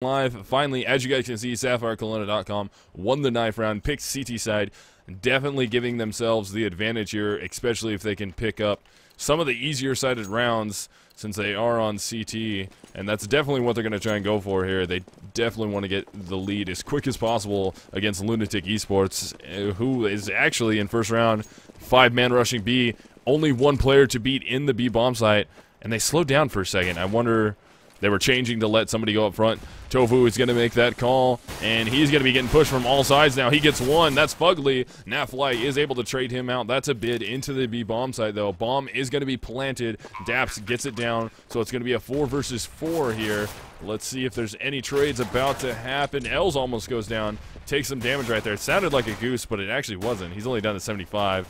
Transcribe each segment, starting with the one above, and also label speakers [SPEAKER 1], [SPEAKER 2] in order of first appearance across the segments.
[SPEAKER 1] Live. Finally, as you guys can see, SapphireKelownaDotCom won the 9th round, picked CT side, definitely giving themselves the advantage here, especially if they can pick up some of the easier sided rounds since they are on CT, and that's definitely what they're going to try and go for here. They definitely want to get the lead as quick as possible against LunatiK eSports, who is actually in first round 5-man rushing B, only one player to beat in the B bomb site, and they slowed down for a second. I wonder, they were changing to let somebody go up front. Tofu is going to make that call, and he's going to be getting pushed from all sides now. He gets one. That's Fugly. Nafly is able to trade him out. That's a bid into the B bomb site, though. Bomb is going to be planted. Daps gets it down, so it's going to be a 4 versus 4 here. Let's see if there's any trades about to happen. Els almost goes down. Takes some damage right there. It sounded like a goose, but it actually wasn't. He's only down to 75.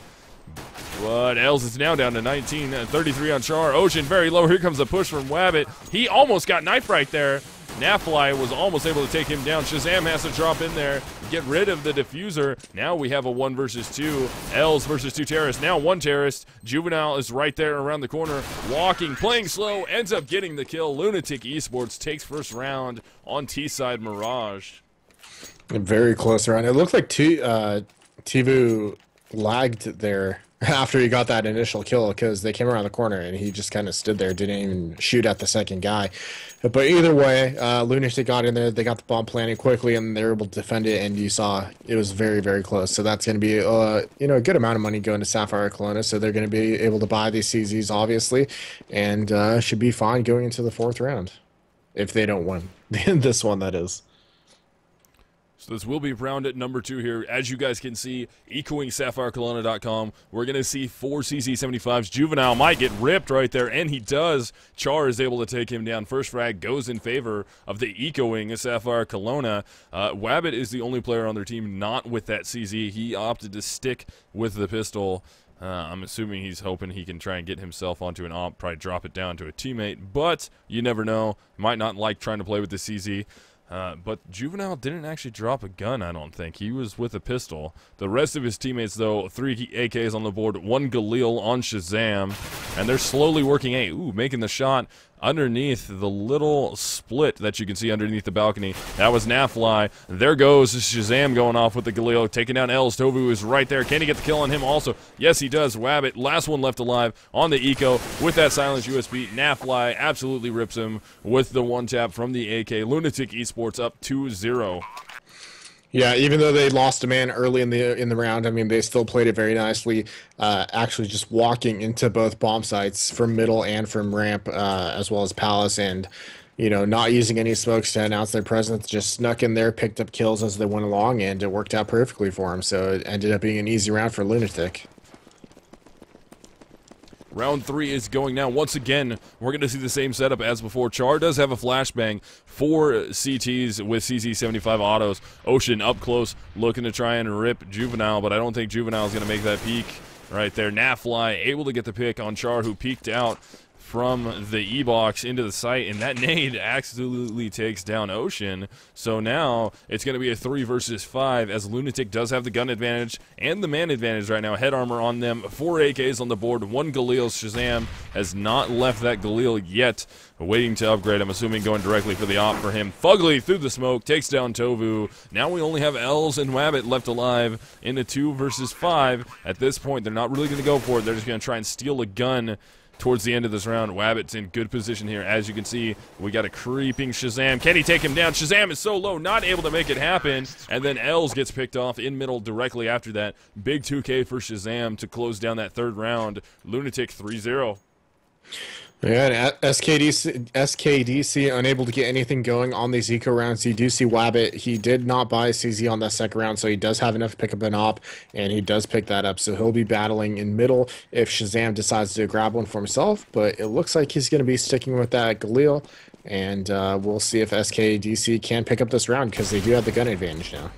[SPEAKER 1] But Els is now down to 19, 33 on Char. Ocean very low. Here comes the push from Wabbit. He almost got knife right there. Nafly was almost able to take him down. Shazam has to drop in there, get rid of the diffuser. Now we have a 1 versus 2. Els versus 2 terrorists. Now 1 terrorist. Juvenile is right there around the corner. Walking, playing slow, ends up getting the kill. LunatiK eSports takes first round on T-side Mirage.
[SPEAKER 2] Very close round. It looked like CEVO lagged there after he got that initial kill because they came around the corner and he just kind of stood there, didn't even shoot at the second guy. But either way, LunatiK got in there, they got the bomb planted quickly, and they were able to defend it, and you saw it was very, very close. So that's going to be a good amount of money going to SapphireKelowna, so they're going to be able to buy these CZs, obviously, and should be fine going into the 4th round. If they don't win. This one, that is.
[SPEAKER 1] So this will be round at number 2 here. As you guys can see, echoing SapphireKelownaDotCom, we're going to see 4 CC75s. Juvenile might get ripped right there, and he does. Char is able to take him down. First frag goes in favor of the echoing SapphireKelowna. Wabbit is the only player on their team not with that CZ. He opted to stick with the pistol. I'm assuming he's hoping he can try and get himself onto an op, probably drop it down to a teammate, but you never know. Might not like trying to play with the CZ. But Juvenile didn't actually drop a gun, I don't think. He was with a pistol. The rest of his teammates, though, 3 AKs on the board, 1 Galil on Shazam, and they're slowly working A. Ooh, making the shot underneath the little split that you can see underneath the balcony. That was Nafly. There goes Shazam going off with the Galil, taking down Els. Tovu is right there. Can he get the kill on him also? Yes, he does. Wabbit, last one left alive on the eco with that silenced USB. Nafly absolutely rips him with the 1-tap from the AK. LunatiK eSports up 2-0.
[SPEAKER 2] Yeah, even though they lost a man early in the round, I mean, they still played it very nicely. Actually, just walking into both bomb sites from middle and from ramp, as well as Palace, and not using any smokes to announce their presence. Just snuck in there, picked up kills as they went along, and it worked out perfectly for them. So it ended up being an easy round for LunatiK.
[SPEAKER 1] Round 3 is going now. Once again, we're going to see the same setup as before. Char does have a flashbang, 4 CTs with CC75 autos. Ocean up close, looking to try and rip Juvenile, but I don't think Juvenile is going to make that peek right there. Nafly able to get the pick on Char, who peeked out from the E-box into the site, and that nade absolutely takes down Ocean. So now it's going to be a 3 versus 5 as LunatiK does have the gun advantage and the man advantage right now. Head armor on them, 4 AKs on the board, 1 Galil. Shazam has not left that Galil yet, waiting to upgrade. I'm assuming going directly for the op for him. Fugly through the smoke, takes down Tovu. Now we only have Els and Wabbit left alive in a 2 versus 5. At this point, they're not really going to go for it. They're just going to try and steal a gun towards the end of this round. Wabbit's in good position here. As you can see, we got a creeping Shazam. Can he take him down? Shazam is so low, not able to make it happen. And then Els gets picked off in middle directly after that. Big 2K for Shazam to close down that 3rd round. LunatiK 3-0.
[SPEAKER 2] Yeah, and SKDC unable to get anything going on these eco rounds. You do see Wabbit. He did not buy a CZ on that 2nd round, so he does have enough to pick up an op, and he does pick that up. So he'll be battling in middle if Shazam decides to grab one for himself. But it looks like he's going to be sticking with that Galil, and we'll see if SKDC can pick up this round because they do have the gun advantage now.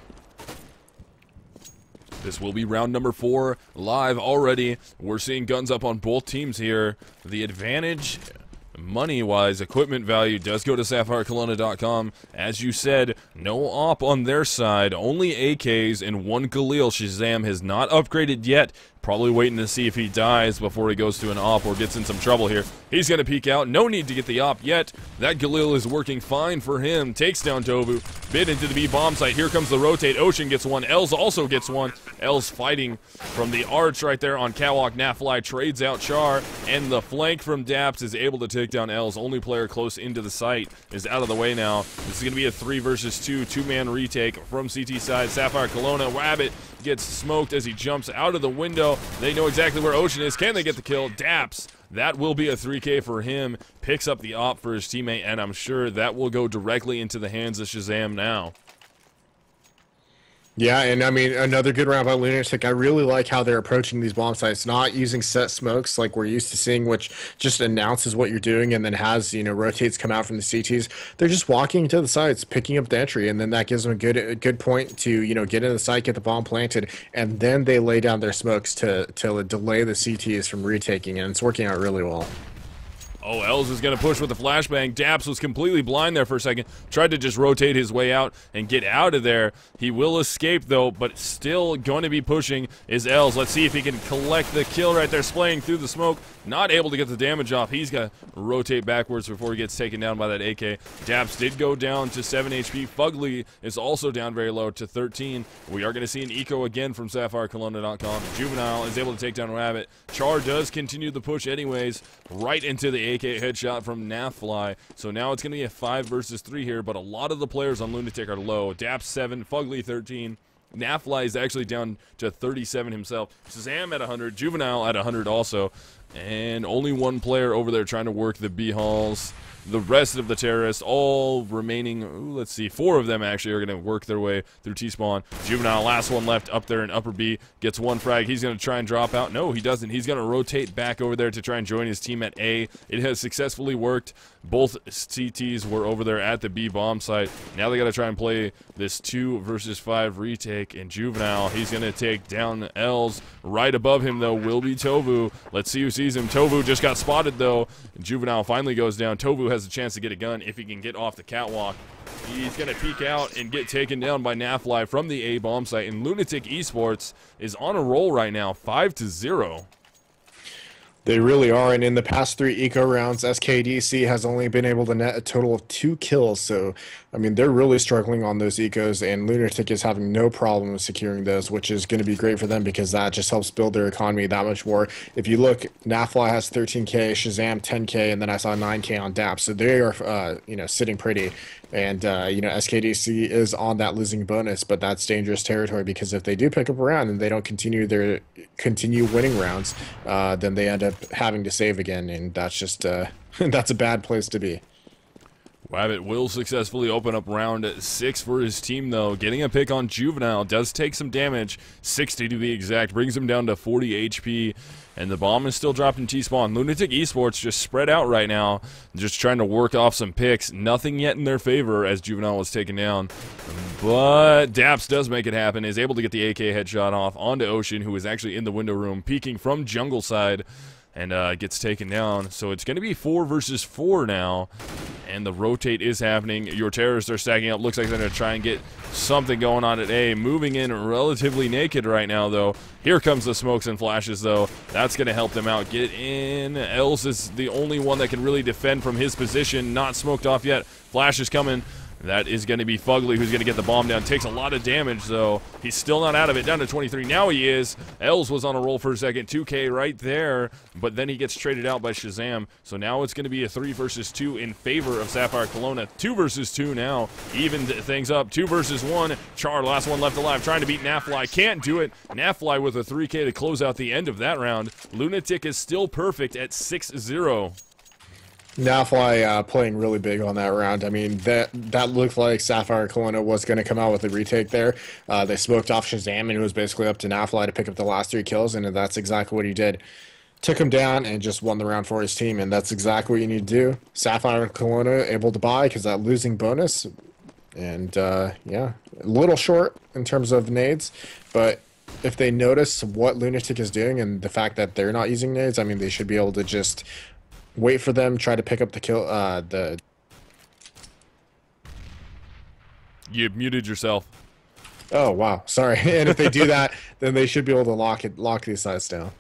[SPEAKER 1] This will be round number 4 live already. We're seeing guns up on both teams here. The advantage, money-wise, equipment value does go to SapphireKelownaDotCom. As you said, no op on their side, only AKs and 1 Galil. Shazam has not upgraded yet Probably waiting to see if he dies before he goes to an op or gets in some trouble here. He's going to peek out. No need to get the op yet. That Galil is working fine for him. Takes down Tovu. Bit into the B bomb site. Here comes the rotate. Ocean gets one. Els also gets one. Els fighting from the arch right there on Catwalk. Nafly trades out Char. And the flank from Daps is able to take down Els. Only player close into the site is out of the way now. This is going to be a 3 versus 2. Two-man retake from CT side. SapphireKelowna. Rabbit gets smoked as he jumps out of the window. They know exactly where Ocean is. Can they get the kill? Daps. That will be a 3K for him. Picks up the op for his teammate, and I'm sure that will go directly into the hands of Shazam now.
[SPEAKER 2] Yeah, and I mean, another good round by LunatiK. I really like how they're approaching these bomb sites, not using set smokes like we're used to seeing, which just announces what you're doing and then has, rotates come out from the CTs. They're just walking to the sites, picking up the entry, and then that gives them a good point to, get in the site, get the bomb planted, and then they lay down their smokes to delay the CTs from retaking, and it's working out really well.
[SPEAKER 1] Oh, Els is going to push with the flashbang. Daps was completely blind there for a second. Tried to just rotate his way out and get out of there. He will escape, though, but still going to be pushing is Els. Let's see if he can collect the kill right there, splaying through the smoke. Not able to get the damage off. He's got to rotate backwards before he gets taken down by that AK. Daps did go down to 7 HP. Fugly is also down very low to 13. We are going to see an eco again from SapphireKelownaDotCom. Juvenile is able to take down Rabbit. Char does continue the push anyways, right into the AK headshot from Nafly. So now it's going to be a 5 versus 3 here, but a lot of the players on LunatiK are low. Daps 7, Fugly 13. Nafly is actually down to 37 himself. Shazam at 100, Juvenile at 100 also. And only one player over there trying to work the B halls. The rest of the terrorists, all remaining, let's see, 4 of them actually are going to work their way through T-spawn. Juvenile, last one left up there in upper B, gets 1 frag. He's going to try and drop out. No, he doesn't. He's going to rotate back over there to try and join his team at A. It has successfully worked. Both CTs were over there at the B bomb site. Now they got to try and play this 2 versus 5 retake. And Juvenile, he's going to take down Els. Right above him, though, will be Tovu. Let's see who sees him. Tovu just got spotted, though. Juvenile finally goes down. Tovu has a chance to get a gun if he can get off the catwalk. He's going to peek out and get taken down by Nafly from the A bomb site. And LunatiK eSports is on a roll right now, 5-0.
[SPEAKER 2] They really are, and in the past 3 eco rounds, SKDC has only been able to net a total of 2 kills, so, I mean, they're really struggling on those ecos, and LunatiK is having no problem securing those, which is going to be great for them because that just helps build their economy that much more. If you look, Nafly has 13K, Shazam 10K, and then I saw 9K on DAP, so they are, sitting pretty. And, SKDC is on that losing bonus, but that's dangerous territory because if they do pick up a round and they don't continue winning rounds, then they end up having to save again, and that's just, that's a bad place to be.
[SPEAKER 1] Rabbit will successfully open up round 6 for his team, though. Getting a pick on Juvenile does take some damage, 60 to be exact, brings him down to 40 HP, and the bomb is still dropped in T-spawn. LunatiK eSports just spread out right now, just trying to work off some picks. Nothing yet in their favor as Juvenile was taken down, but Daps does make it happen, is able to get the AK headshot off onto Ocean, who is actually in the window room, peeking from jungle side, and gets taken down. So it's going to be 4 versus 4 now, and the rotate is happening. Your terrorists are stacking up. Looks like they're going to try and get something going on at A. Moving in relatively naked right now, though. Here comes the smokes and flashes, though. That's going to help them out. Get in. Els is the only one that can really defend from his position. Not smoked off yet. Flash is coming. That is going to be Fugly, who's going to get the bomb down. Takes a lot of damage, though. He's still not out of it. Down to 23. Now he is. Els was on a roll for a second. 2K right there. But then he gets traded out by Shazam. So now it's going to be a 3 versus 2 in favor of SapphireKelowna. 2 versus 2 now. Even things up. 2 versus 1. Char, last one left alive. Trying to beat Nafly. Can't do it. Nafly with a 3K to close out the end of that round. LunatiK is still perfect at 6-0.
[SPEAKER 2] Nafly playing really big on that round. I mean, that looked like SapphireKelowna was going to come out with a retake there. They smoked off Shazam, and it was basically up to Nafly to pick up the last 3 kills, and that's exactly what he did. Took him down and just won the round for his team, and that's exactly what you need to do. SapphireKelowna able to buy because that losing bonus, and yeah, a little short in terms of nades, but if they notice what LunatiK is doing and the fact that they're not using nades, I mean, they should be able to just wait for them, try to pick up the kill.
[SPEAKER 1] You muted yourself.
[SPEAKER 2] Oh wow, sorry. And if they do that, then they should be able to lock these sides down.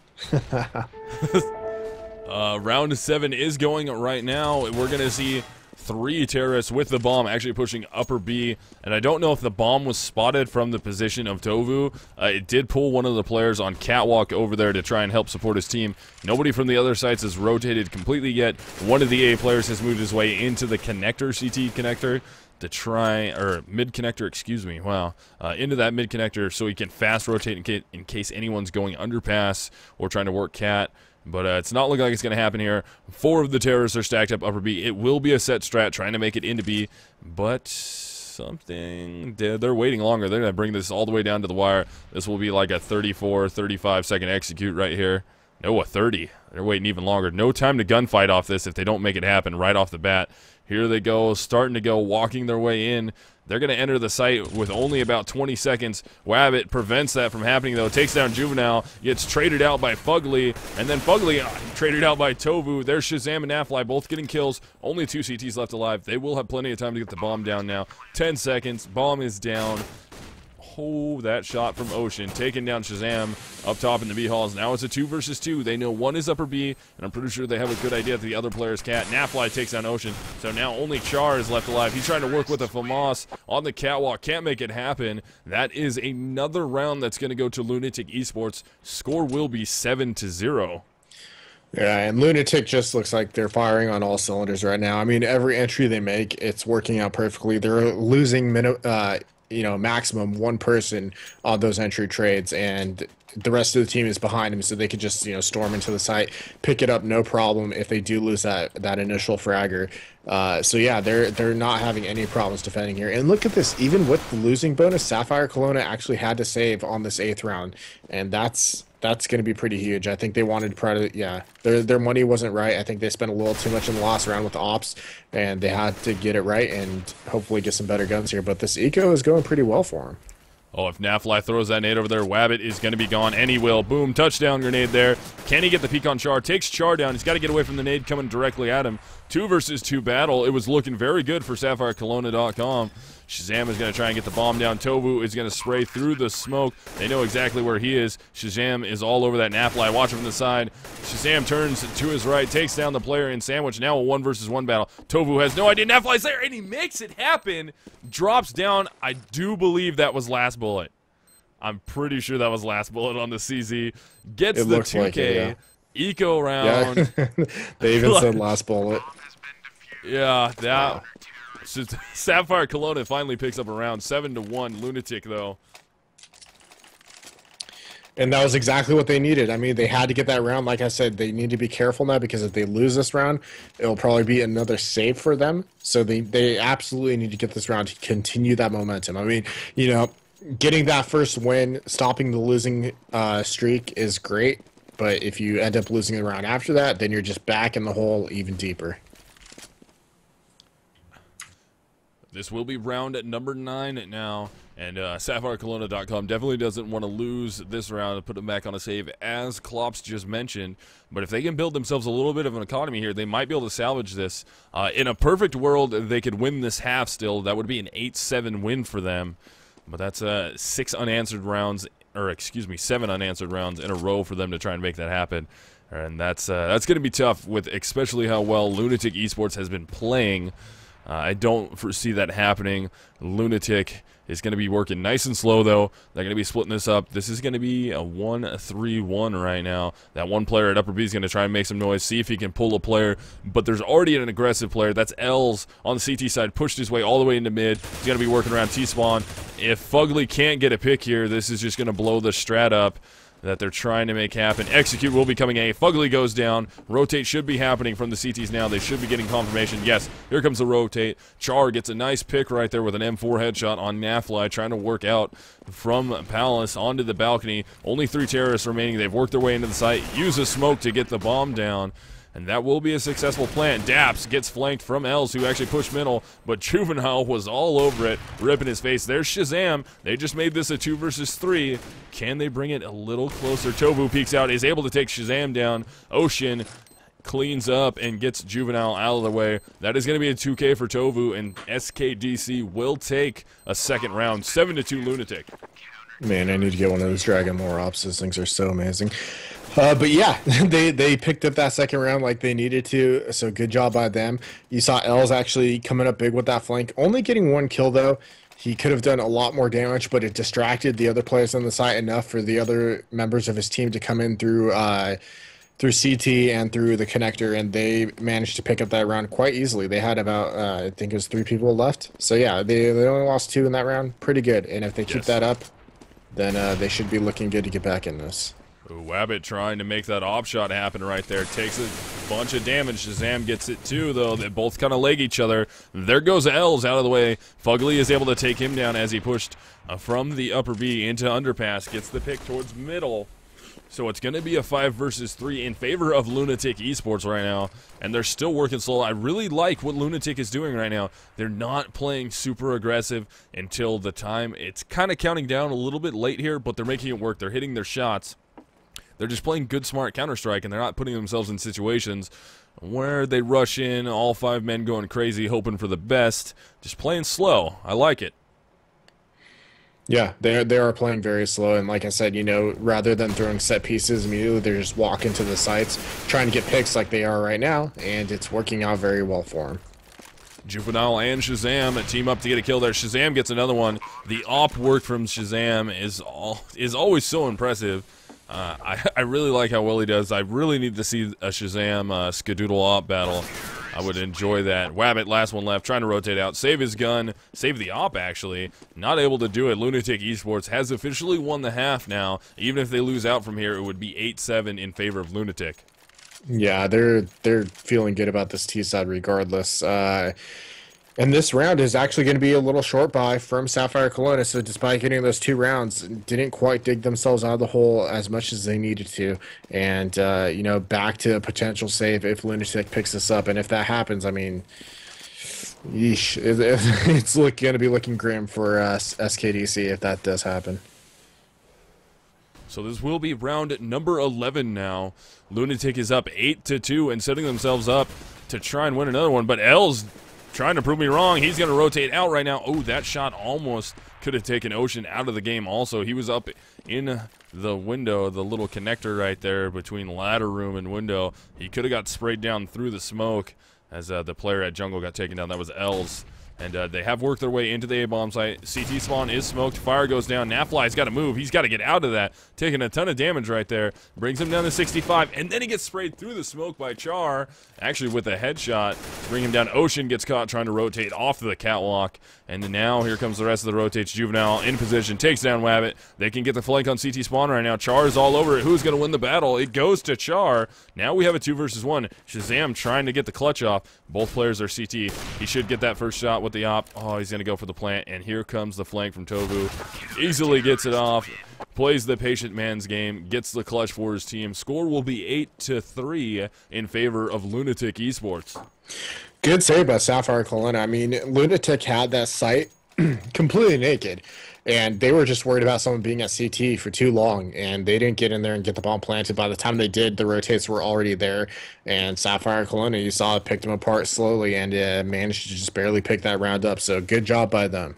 [SPEAKER 1] Round 7 is going right now. We're going to see 3 terrorists with the bomb actually pushing upper B, and I don't know if the bomb was spotted from the position of Tovu. It did pull one of the players on catwalk over there to try and help support his team. Nobody from the other sites has rotated completely yet. One of the A players has moved his way into the connector, CT connector, to try, or mid connector, excuse me, wow, into that mid connector so he can fast rotate in case anyone's going underpass or trying to work cat. But it's not looking like it's going to happen here. 4 of the terrorists are stacked up upper B. It will be a set strat trying to make it into B, but something, they're waiting longer. They're going to bring this all the way down to the wire. This will be like a 34, 35 second execute right here. No, a 30. They're waiting even longer. No time to gunfight off this if they don't make it happen right off the bat. Here they go, starting to go, walking their way in. They're going to enter the site with only about 20 seconds. Wabbit prevents that from happening, though. Takes down Juvenile, gets traded out by Fugly, and then Fugly traded out by Tovu. There's Shazam and Nafly both getting kills. Only 2 CTs left alive. They will have plenty of time to get the bomb down now. 10 seconds. Bomb is down. Oh, that shot from Ocean, taking down Shazam up top in the B halls. Now it's a 2 versus 2. They know one is upper B, and I'm pretty sure they have a good idea that the other player is cat. Nafly takes down Ocean, so now only Char is left alive. He's trying to work with a FAMAS on the catwalk. Can't make it happen. That is another round that's going to go to LunatiK eSports. Score will be 7-0.
[SPEAKER 2] Yeah, and LunatiK just looks like they're firing on all cylinders right now. I mean, every entry they make, it's working out perfectly. They're losing maximum 1 person on those entry trades, and the rest of the team is behind him, so they could just storm into the site, pick it up, no problem if they do lose that initial fragger. So yeah, they're not having any problems defending here. And look at this, even with the losing bonus, SapphireKelowna actually had to save on this 8th round, and that's going to be pretty huge. I think they wanted their money wasn't right. I think they spent a little too much in the last round with the ops, and they had to get it right and hopefully get some better guns here. But this eco is going pretty well for him.
[SPEAKER 1] Oh, if Nafly throws that nade over there, Wabbit is going to be gone, and he will. Boom, touchdown grenade there. Can he get the peek on Char? Takes Char down. He's got to get away from the nade coming directly at him. 2 versus 2 battle. It was looking very good for SapphireKelownaDotCom. Shazam is going to try and get the bomb down. Tovu is going to spray through the smoke. They know exactly where he is. Shazam is all over that Nafly. Watch from the side. Shazam turns to his right, takes down the player in sandwich. Now a 1 versus 1 battle. Tovu has no idea Nafly's there, and he makes it happen. Drops down. I do believe that was last bullet. I'm pretty sure that was last bullet on the CZ. Gets the 2K. Like it, yeah. Eco round.
[SPEAKER 2] Yeah. They even said last bullet.
[SPEAKER 1] Yeah, that... Wow. SapphireKelowna finally picks up a round. 7-1. LunatiK, though.
[SPEAKER 2] And that was exactly what they needed. I mean, they had to get that round. Like I said, they need to be careful now, because if they lose this round, it'll probably be another save for them. So they absolutely need to get this round to continue that momentum. I mean, getting that first win, stopping the losing streak is great. But if you end up losing the round after that, then you're just back in the hole even deeper.
[SPEAKER 1] This will be round at number 9 now, and SapphireKelownaDotCom definitely doesn't want to lose this round and put them back on a save, as Klops just mentioned. But if they can build themselves a little bit of an economy here, they might be able to salvage this. In a perfect world, they could win this half still. That would be an 8-7 win for them. But that's 6 unanswered rounds, or excuse me, 7 unanswered rounds in a row for them to try and make that happen. And that's going to be tough, with especially how well LunatiK eSports has been playing. I don't foresee that happening. LunatiK is going to be working nice and slow, though. They're going to be splitting this up. This is going to be a 1-3-1 right now. That one player at upper B is going to try and make some noise, see if he can pull a player. But there's already an aggressive player. That's Els on the CT side. Pushed his way all the way into mid. He's going to be working around T-spawn. If Fugly can't get a pick here, this is just going to blow the strat up that they're trying to make happen. Execute will be coming A. Fugly goes down. Rotate should be happening from the CTs now. They should be getting confirmation. Yes, here comes the rotate. Char gets a nice pick right there with an M4 headshot on Nafly, trying to work out from Palace onto the balcony. Only 3 terrorists remaining. They've worked their way into the site. Use a smoke to get the bomb down. And that will be a successful plant. Daps gets flanked from Els, who actually pushed middle, but Juvenile was all over it, ripping his face. There's Shazam. They just made this a 2 versus 3. Can they bring it a little closer? Tovu peeks out, is able to take Shazam down. Ocean cleans up and gets Juvenile out of the way. That is going to be a 2K for Tovu, and SKDC will take a second round. 7-2 LunatiK.
[SPEAKER 2] Man, I need to get one of those Dragon Lore Ops. Those things are so amazing. But yeah, they picked up that second round like they needed to, so good job by them. You saw Els actually coming up big with that flank. Only getting 1 kill, though. He could have done a lot more damage, but it distracted the other players on the site enough for the other members of his team to come in through CT and through the connector, and they managed to pick up that round quite easily. They had about, I think it was 3 people left. So yeah, they only lost 2 in that round. Pretty good, and if they keep that up, then they should be looking good to get back in this.
[SPEAKER 1] Wabbit trying to make that op shot happen right there. Takes a bunch of damage. Shazam gets it too, though. They both kind of leg each other. There goes Els out of the way. Fugly is able to take him down as he pushed from the upper B into underpass. Gets the pick towards middle. So it's going to be a 5 versus 3 in favor of LunatiK eSports right now, and they're still working slow. I really like what LunatiK is doing right now. They're not playing super aggressive until the time. It's kind of counting down a little bit late here, but they're making it work. They're hitting their shots. They're just playing good, smart Counter-Strike, and they're not putting themselves in situations where they rush in, all 5 men going crazy, hoping for the best. Just playing slow. I like it.
[SPEAKER 2] Yeah, they are playing very slow, and like I said, you know, rather than throwing set pieces immediately, they're just walking to the sites, trying to get picks like they are right now, and it's working out very well for them.
[SPEAKER 1] Juvenile and Shazam team up to get a kill there. Shazam gets another one. The op work from Shazam is always so impressive. I really like how well he does. I really need to see a Shazam Skadoodle op battle. I would enjoy that. Wabbit, last one left, trying to rotate out, save his gun, save the op actually. Not able to do it. LunatiK eSports has officially won the half now. Even if they lose out from here, it would be 8-7 in favor of LunatiK.
[SPEAKER 2] Yeah, they're feeling good about this T side regardless. And this round is actually going to be a little short buy from SapphireKelowna, so despite getting those 2 rounds, didn't quite dig themselves out of the hole as much as they needed to. And, you know, back to a potential save if LunatiK picks this up. And if that happens, I mean, yeesh, it's going to be looking grim for SKDC if that does happen.
[SPEAKER 1] So this will be round number 11 now. LunatiK is up 8-2 and setting themselves up to try and win another one, but Els trying to prove me wrong. He's going to rotate out right now. Oh, that shot almost could have taken Ocean out of the game also. He was up in the window, the little connector right there between ladder room and window. He could have got sprayed down through the smoke as the player at jungle got taken down. That was Els. And they have worked their way into the A-bomb site. CT spawn is smoked. Fire goes down. Nafly's got to move. He's got to get out of that. Taking a ton of damage right there. Brings him down to 65. And then he gets sprayed through the smoke by Char. Actually with a headshot. Bring him down. Ocean gets caught trying to rotate off the catwalk. And now here comes the rest of the rotates. Juvenile in position. Takes down Wabbit. They can get the flank on CT spawn right now. Char is all over it. Who's going to win the battle? It goes to Char. Now we have a 2 versus 1. Shazam trying to get the clutch off. Both players are CT. He should get that first shot with the op. Oh, he's going to go for the plant, and here comes the flank from Tovu. Easily gets it off, plays the patient man's game, gets the clutch for his team. Score will be 8-3 in favor of LunatiK eSports.
[SPEAKER 2] Good save by SapphireKelowna. I mean, LunatiK had that site completely naked, and they were just worried about someone being at CT for too long, and they didn't get in there and get the bomb planted. By the time they did, the rotates were already there, and SapphireKelowna, you saw it, picked them apart slowly and managed to just barely pick that round up, so good job by them.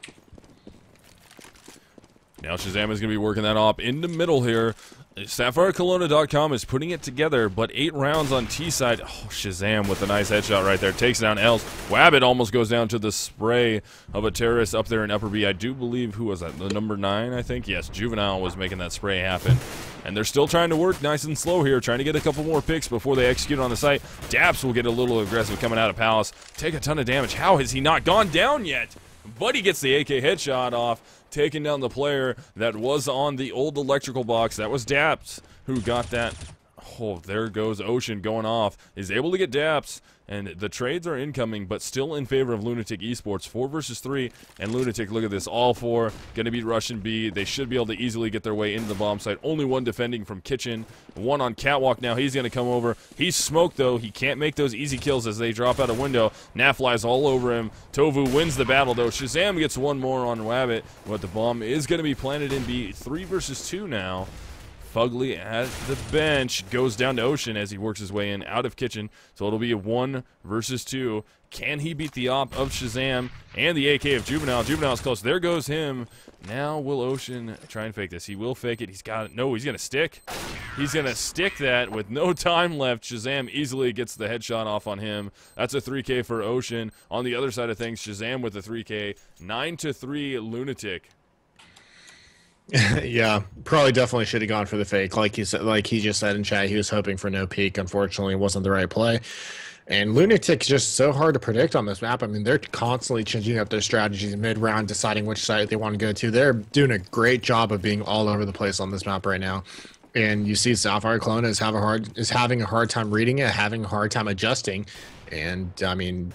[SPEAKER 1] Now Shazam is going to be working that op in the middle here. SapphireKelownaDotCom is putting it together, but 8 rounds on T side. Oh, Shazam with a nice headshot right there. Takes down Els. Wabbit almost goes down to the spray of a terrorist up there in upper B. I do believe, who was that? The number 9, I think? Yes, Juvenile was making that spray happen. And they're still trying to work nice and slow here, trying to get a couple more picks before they execute on the site. Daps will get a little aggressive coming out of Palace. Take a ton of damage. How has he not gone down yet? But he gets the AK headshot off, taking down the player that was on the old electrical box. That was Daps who got that. Oh, there goes Ocean going off. Is able to get Daps, and the trades are incoming, but still in favor of LunatiK eSports. 4 versus 3, and LunatiK, look at this, all 4 going to beat Russian B. They should be able to easily get their way into the bomb site. Only 1 defending from Kitchen, 1 on Catwalk now. He's going to come over. He's smoked, though. He can't make those easy kills as they drop out a window. Nafly's all over him. Tovu wins the battle, though. Shazam gets 1 more on Wabbit, but the bomb is going to be planted in B. 3 versus 2 now Fugly at the bench goes down to Ocean as he works his way in out of kitchen. So it'll be a 1 versus 2. Can he beat the op of Shazam and the AK of Juvenile? Juvenile's close. There goes him. Now will Ocean try and fake this? He will fake it. He's got it. No, he's going to stick. He's going to stick that with no time left. Shazam easily gets the headshot off on him. That's a 3K for Ocean. On the other side of things, Shazam with the 3K. 9-3 LunatiK.
[SPEAKER 2] Yeah, probably definitely should have gone for the fake. Like he said, like he just said in chat, he was hoping for no peek. Unfortunately, it wasn't the right play. And LunatiK is just so hard to predict on this map. I mean, they're constantly changing up their strategies mid-round, deciding which side they want to go to. They're doing a great job of being all over the place on this map right now. And you see SapphireKelowna is having a hard time reading it, having a hard time adjusting. And I mean,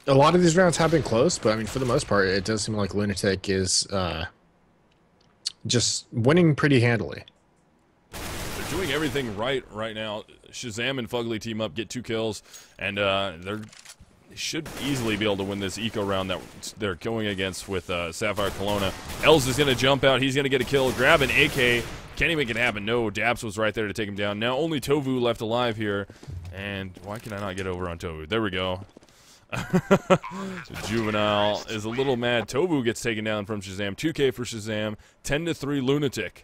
[SPEAKER 2] a lot of these rounds have been close, but I mean, for the most part, it does seem like LunatiK is just winning pretty handily.
[SPEAKER 1] They're doing everything right now. Shazam and Fugly team up, get 2 kills, and they should easily be able to win this eco round that they're going against with SapphireKelowna. Els is going to jump out. He's going to get a kill, grab an AK. Can he make it happen? No, Daps was right there to take him down. Now only Tovu left alive here, and why can I not get over on Tovu? There we go. So Juvenile is a little mad. Tovu gets taken down from Shazam. 2K for Shazam. 10-3 LunatiK.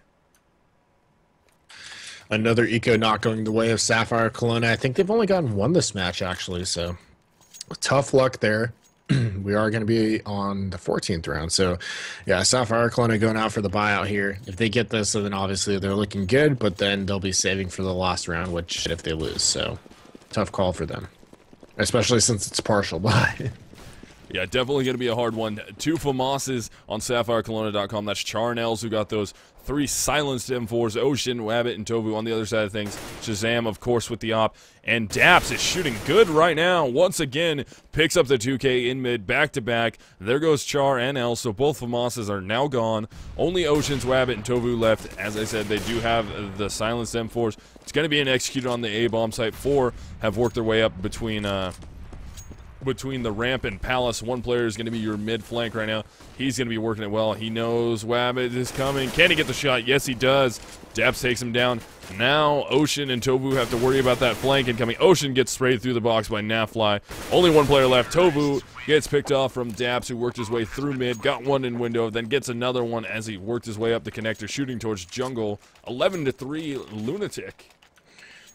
[SPEAKER 2] Another eco not going the way of SapphireKelowna. I think they've only gotten 1 this match, actually, so tough luck there. We are going to be on the 14th round, so yeah, SapphireKelowna going out for the buyout here. If they get this, then obviously they're looking good, but then they'll be saving for the last round, which if they lose, so tough call for them, especially since it's partial buy.
[SPEAKER 1] Yeah, definitely going to be a hard one. 2 FAMASes on SapphireKelownaDotCom. That's Char and Els who got those 3 silenced M4s. Ocean, Wabbit, and Tovu on the other side of things. Shazam, of course, with the op. And Daps is shooting good right now. Once again, picks up the 2K in mid, back-to-back. There goes Char and Els, so both FAMASes are now gone. Only Oceans, Wabbit, and Tovu left. As I said, they do have the silenced M4s. It's going to be an executed on the A-bomb site. 4 have worked their way up between the ramp and Palace. One player is going to be your mid flank right now. He's going to be working it well. He knows Wabbit is coming. Can he get the shot? Yes, he does. Daps takes him down. Now Ocean and Tovu have to worry about that flank incoming. Ocean gets sprayed through the box by Nafly. Only 1 player left. Tovu gets picked off from Daps, who worked his way through mid, got 1 in window, then gets another one as he worked his way up the connector, shooting towards jungle. 11-3 LunatiK.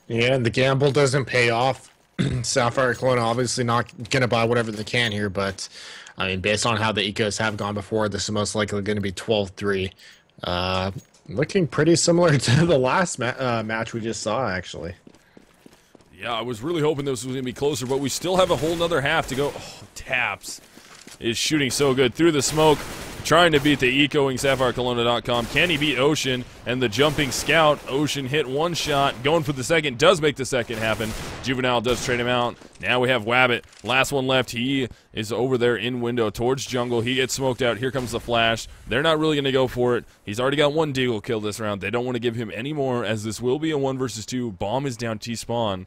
[SPEAKER 2] Yeah, and the gamble doesn't pay off. SapphireKelowna obviously not going to buy whatever they can here, but I mean, based on how the ecos have gone before, this is most likely going to be 12-3. Looking pretty similar to the last match we just saw, actually.
[SPEAKER 1] Yeah, I was really hoping this was going to be closer, but we still have a whole nother half to go. Oh, Taps is shooting so good through the smoke, trying to beat the ecoing SapphireKelownaDotCom. Can he beat Ocean and the jumping scout? Ocean hit 1 shot, going for the second, does make the second happen. Juvenile does trade him out. Now we have Wabbit, last one left. He is over there in window towards jungle. He gets smoked out. Here comes the flash. They're not really going to go for it. He's already got 1 deagle kill this round. They don't want to give him any more, as this will be a 1 versus 2. Bomb is down T-spawn.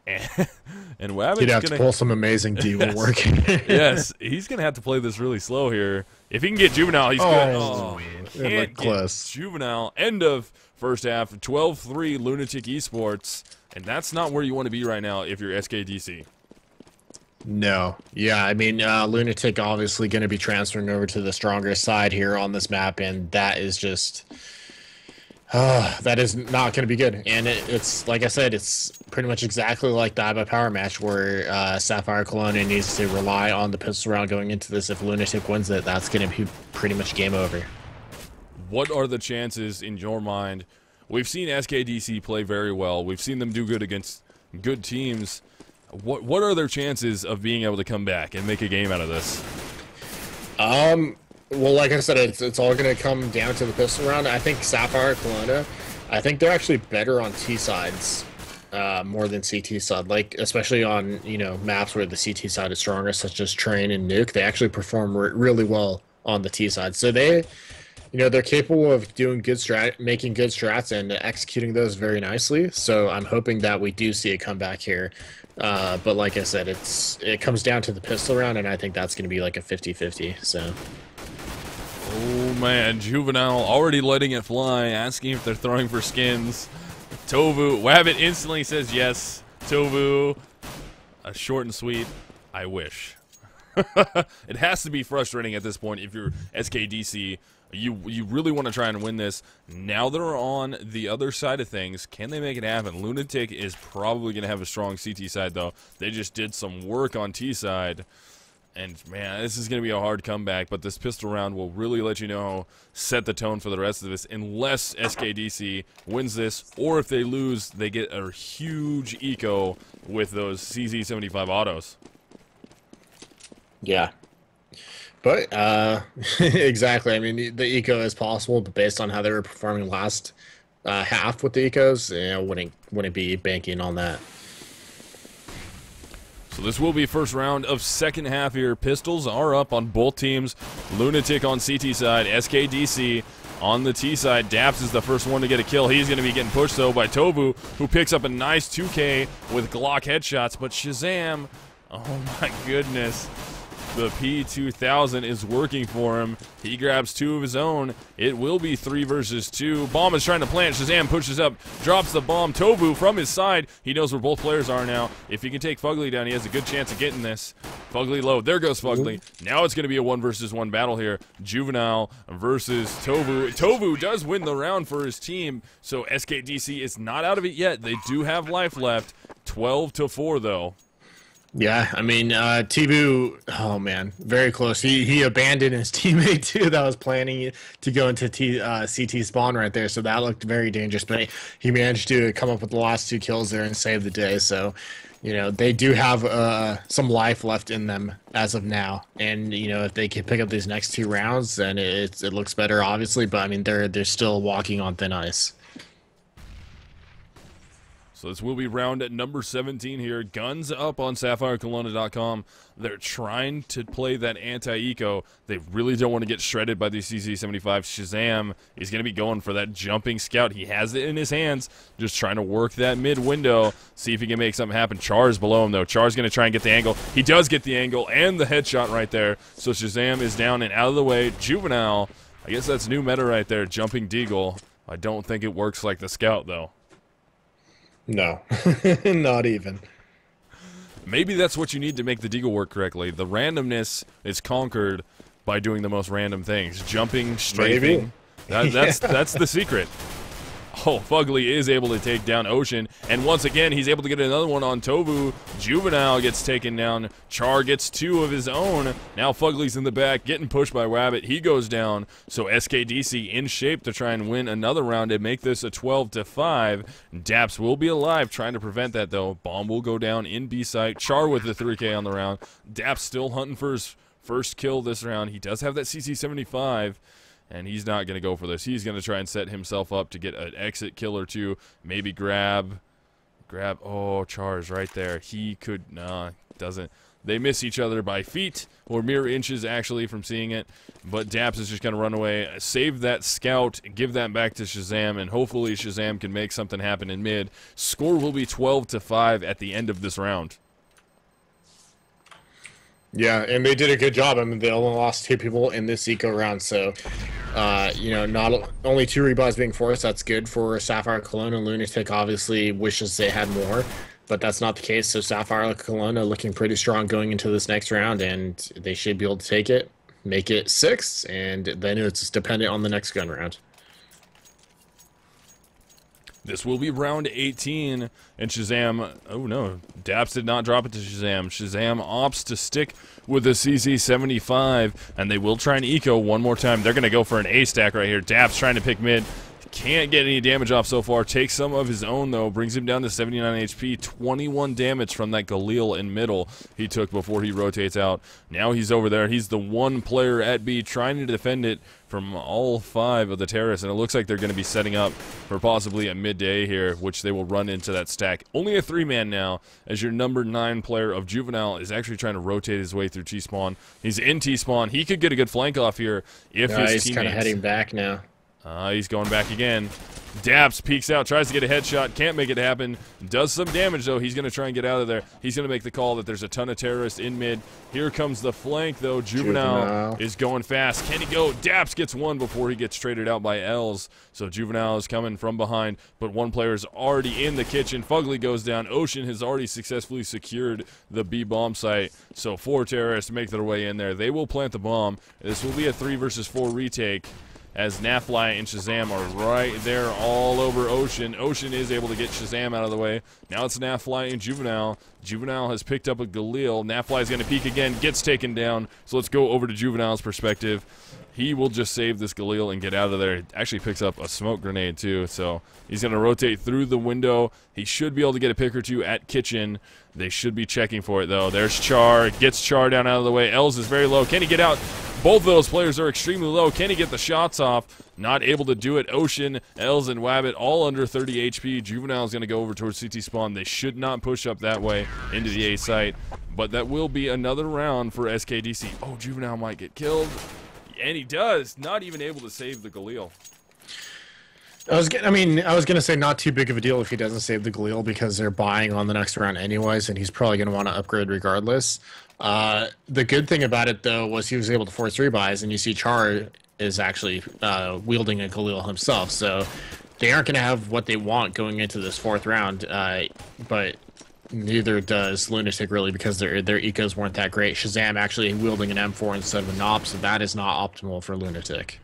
[SPEAKER 1] And Wabbit's
[SPEAKER 2] he'd have to pull some amazing deagle work.
[SPEAKER 1] Yes, he's gonna have to play this really slow here. If he can get Juvenile, he's good. Oh, can't get Juvenile. End of first half. 12-3 LunatiK eSports, and that's not where you want to be right now if you're SKDC.
[SPEAKER 2] No, yeah, I mean, LunatiK obviously going to be transferring over to the stronger side here on this map, and that is just. That is not going to be good. And it's, like I said, it's pretty much exactly like the IBA Power match where SapphireKelowna needs to rely on the pistol round going into this. If LunatiK wins it, that's going to be pretty much game over.
[SPEAKER 1] What are the chances in your mind? We've seen SKDC play very well. We've seen them do good against good teams. What are their chances of being able to come back and make a game out of this?
[SPEAKER 2] Well, like I said, it's all going to come down to the pistol round. I think SapphireKelowna, I think they're actually better on T sides more than CT side. Like, especially on, you know, maps where the CT side is stronger, such as Train and Nuke, they actually perform really well on the T side. So they, you know, they're capable of doing good making good strats and executing those very nicely. So I'm hoping that we do see a comeback here. But like I said, it comes down to the pistol round, and I think that's going to be like a 50-50. So.
[SPEAKER 1] Oh man, Juvenile already letting it fly, asking if they're throwing for skins. Tovu, Wabbit instantly says yes. Tovu, short and sweet, I wish. It has to be frustrating at this point if you're SKDC. You really want to try and win this. Now they're on the other side of things. Can they make it happen? LunatiK is probably going to have a strong CT side, though. They just did some work on T side. And, man, this is going to be a hard comeback, but this pistol round will really let you know, set the tone for the rest of this, unless SKDC wins this, or if they lose, they get a huge eco with those CZ75 autos.
[SPEAKER 2] Yeah. But, exactly. I mean, the eco is possible, but based on how they were performing last half with the ecos, you know, wouldn't be banking on that.
[SPEAKER 1] So this will be first round of second half here. Pistols are up on both teams. LunatiK on CT side, SKDC on the T side. Daps is the first one to get a kill. He's going to be getting pushed, though, by Tovu, who picks up a nice 2K with Glock headshots. But Shazam, oh my goodness. The P2000 is working for him. He grabs two of his own. It will be 3 versus 2. Bomb is trying to plant. Shazam pushes up, drops the bomb. Tovu from his side. He knows where both players are now. If he can take Fugly down, he has a good chance of getting this. Fugly low. There goes Fugly. Now it's going to be a 1 versus 1 battle here. Juvenile versus Tovu. Tovu does win the round for his team, so SKDC is not out of it yet. They do have life left. 12-4, though.
[SPEAKER 2] Yeah, I mean, Tibu, oh man, very close. He abandoned his teammate too that was planning to go into CT spawn right there, so that looked very dangerous, but he managed to come up with the last 2 kills there and save the day, so, you know, they do have some life left in them as of now, and, you know, if they can pick up these next 2 rounds, then it looks better, obviously, but, I mean, they're still walking on thin ice.
[SPEAKER 1] So this will be round at number 17 here. Guns up on SapphireKelownaDotCom. They're trying to play that anti-eco. They really don't want to get shredded by these CZ75. Shazam is going to be going for that jumping scout. He has it in his hands, just trying to work that mid window, see if he can make something happen. Char's below him, though. Char's going to try and get the angle. He does get the angle and the headshot right there. So Shazam is down and out of the way. Juvenile, I guess that's new meta right there, jumping deagle. I don't think it works like the scout, though.
[SPEAKER 2] No, not even.
[SPEAKER 1] Maybe that's what you need to make the deagle work correctly. The randomness is conquered by doing the most random things. Jumping, strafing. That's the secret. Oh, Fugly is able to take down Ocean, and once again, he's able to get another one on Tovu. Juvenile gets taken down. Char gets 2 of his own. Now Fugly's in the back, getting pushed by Wabbit. He goes down, so SKDC in shape to try and win another round and make this a 12-5. Daps will be alive, trying to prevent that, though. Bomb will go down in B site. Char with the 3K on the round. Daps still hunting for his first kill this round. He does have that CC75. And he's not going to go for this. He's going to try and set himself up to get an exit kill or 2. Maybe grab. Oh, Char's right there. He could, nah, doesn't. They miss each other by feet or mere inches, actually, from seeing it. But Daps is just going to run away, save that scout, give that back to Shazam, and hopefully Shazam can make something happen in mid. Score will be 12-5 at the end of this round.
[SPEAKER 2] Yeah, and they did a good job. I mean, they only lost 2 people in this eco round, so, you know, not only 2 rebuys being forced, that's good for SapphireKelowna. LunatiK obviously wishes they had more, but that's not the case, so SapphireKelowna looking pretty strong going into this next round, and they should be able to take it, make it 6, and then it's dependent on the next gun round.
[SPEAKER 1] This will be round 18, and Shazam, oh no, Daps did not drop it to Shazam. Shazam opts to stick with the CZ75, and they will try and eco one more time. They're going to go for an A stack right here. Daps trying to pick mid. Can't get any damage off so far. Takes some of his own, though. Brings him down to 79 HP. 21 damage from that Galil in middle he took before he rotates out. Now he's over there. He's the one player at B trying to defend it from all 5 of the terrorists, and it looks like they're going to be setting up for possibly a midday here, which they will run into that stack. Only a 3-man now, as your number 9 player of Juvenile is actually trying to rotate his way through T-spawn. He's in T-spawn. He could get a good flank off here if his
[SPEAKER 2] he's kind of heading back now.
[SPEAKER 1] He's going back again. Daps peeks out, tries to get a headshot, can't make it happen. Does some damage, though. He's going to try and get out of there. He's going to make the call that there's a ton of terrorists in mid. Here comes the flank, though. Juvenile is going fast. Can he go? Daps gets one before he gets traded out by Els. So Juvenile is coming from behind, but one player is already in the kitchen. Fugly goes down. Ocean has already successfully secured the B bomb site. So 4 terrorists make their way in there. They will plant the bomb. This will be a 3 versus 4 retake, as Nafly and Shazam are right there all over Ocean. Ocean is able to get Shazam out of the way. Now it's Nafly and Juvenile. Juvenile has picked up a Galil. Nafly is going to peek again, gets taken down. So let's go over to Juvenile's perspective. He will just save this Galil and get out of there. Actually picks up a smoke grenade too, so he's going to rotate through the window. He should be able to get a pick or two at kitchen. They should be checking for it, though. There's Char. Gets Char down out of the way. Els is very low. Can he get out? Both of those players are extremely low. Can he get the shots off? Not able to do it. Ocean, Els, and Wabbit all under 30 HP. Juvenile is going to go over towards CT spawn. They should not push up that way into the A site, but that will be another round for SKDC. Oh, Juvenile might get killed, and he does. Not even able to save the Galil.
[SPEAKER 2] I was gonna say not too big of a deal if he doesn't save the Galil, because they're buying on the next round anyways, and he's probably gonna want to upgrade regardless. The good thing about it, though, was he was able to force rebuys, and you see Char is actually wielding a Galil himself, so they aren't gonna have what they want going into this 4th round. But neither does LunatiK, really, because their ecos weren't that great. Shazam actually wielding an M4 instead of an AWP, so that is not optimal for LunatiK.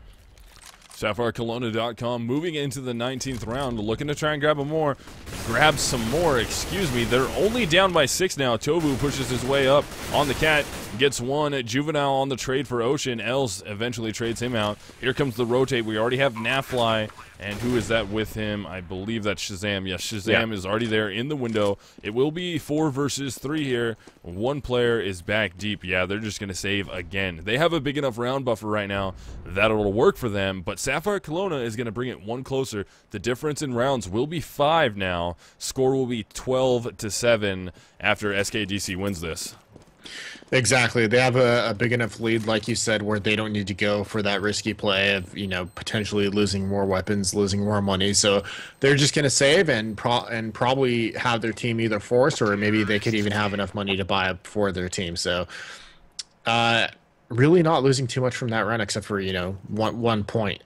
[SPEAKER 1] SapphireKelownaDotCom moving into the 19th round, looking to try and grab some more, excuse me. They're only down by 6 now. Tovu pushes his way up on the cat, gets one. Juvenile on the trade for Ocean. Els eventually trades him out. Here comes the rotate. We already have Nafly, and who is that with him? I believe that's Shazam. Yes, Shazam is already there in the window. It will be 4 versus 3 here. One player is back deep. Yeah, they're just going to save again. They have a big enough round buffer right now that it'll work for them, but SapphireKelowna is going to bring it one closer. The difference in rounds will be 5 now. Score will be 12-7 after SKDC wins this.
[SPEAKER 2] Exactly. They have a big enough lead, like you said, where they don't need to go for that risky play of, potentially losing more weapons, losing more money. So they're just going to save and probably have their team either force, or maybe they could even have enough money to buy up for their team. So really not losing too much from that run, except for, one point